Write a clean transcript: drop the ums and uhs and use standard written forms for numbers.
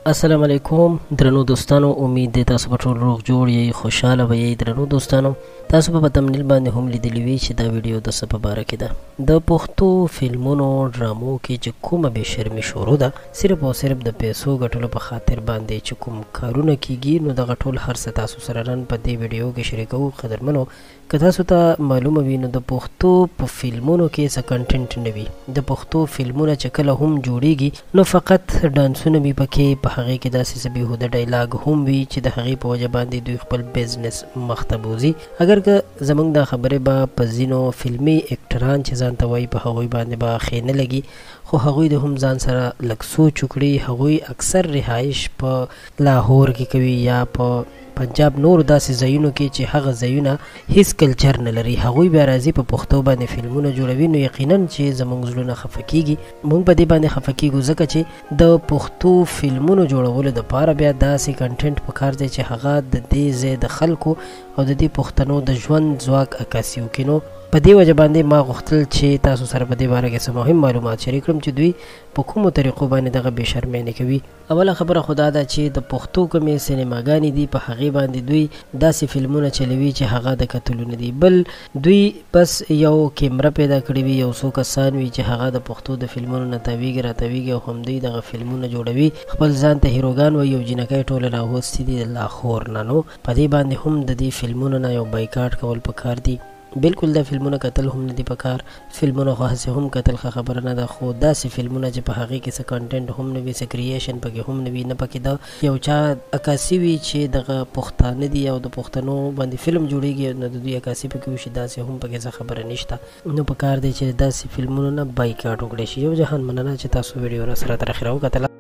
السلام علیکم درنو دوستانو، امید دی تاسو په ټول روغ جوړ یې، خوشاله به یې. درنو دوستانو، تاسو په تمنیل باندې هم لیدلی وي چې دا ویډیو د څه په باره کې ده. د پښتو فلمونو ډرامو کې چې کومه بې شرمي شروع ده، صرف او صرف د پیسو ګټلو په خاطر باندې چې کوم کارونه کیږي، نو دغه ټول هر څه تاسو سره نن په دې ویډیو کې شریکوو. قدرمنو، که تاسو ته معلومه وي نو د پښتو په فلمونو کې څه کنټینټ نه وي. د پښتو فلمونه چې کله هم جوړیږي نو فقط ډانسونه وي پکې، په هغې کې داسې څه بېهوده ډایلاګ هم وي چې د هغې په وجه باندې دوی خپل بزنس مخ ته بوځي. اگر که زموږ دا خبرې به په ځینو فلمي اکټران چې ځان ته وایي په هغوی باندې به ښې نه لګي، خو هغوی د هم ځان سره لږ سوچ وکړي. هغوی اکثر رهایش په لاهور کې کوي یا په پنجاب نور داسې ځایونو کې چې هغه ځایونه هیڅ کلچر نه لري. هغوی بیا راځي په پښتو باندې فلمونه جوړوي، نو یقینا چې زموږ زړونه خفه کیږي. موږ په دې باندې خفه کیږو ځکه چې د پښتو فلمونو جوړولو دپاره بیا داسې کنټینټ پکار دی چې هغه د دې ځای د خلکو او د دې پښتنو د ژوند ځواک عکاسي وکړي. نو په دې وجه باندې ما غوښتل چې تاسو سره په دې باره کې څه مهم معلومات شریک کړم چې دوی په کومو طریقو باندې دغه بې شرمۍ نه کوي. اوله خبره خو دا ده چې د پښتو کومې سینماګانې دي، په هغې باندې دوی داسې فلمونه چلوي چې هغه د کتلو نه دي، بل دوی بس یو کیمره پیدا کړې وي، یو څو کسان وي چې هغه د پښتو د فلمونو نه تاویږي راتاویږي او همدوی دغه فلمونه جوړوي. خپل ځان ته هیروګان وایي، یو جینکۍ ټوله راغوستې دي د لاهور نه. نو په دې باندې هم د دې فلمونو نه یو بایکاټ کول پکار دي. بالکل دا فلمونه کتل هم نه دي پکار، فلمونه خو هسې هم کتل ښه خبره نه ده، خو داسې فلمونه چې په هغې کې څه کنټینټ هم نه وي، څه کریشن پکې هم نه وي، نه پکې د یو چا عکاسي وي چې دغه پښتانه دي او د پښتنو باندې فلم جوړیږي، نو د دوی عکاسي پکې وشي، داسې هم پکې څه خبره نشته. نو پکار دی چې داسې فلمونو نه بایکاټ وکړی شي. یو جهان مننه چې تاسو ویډیو را سره تر اخره وکتله.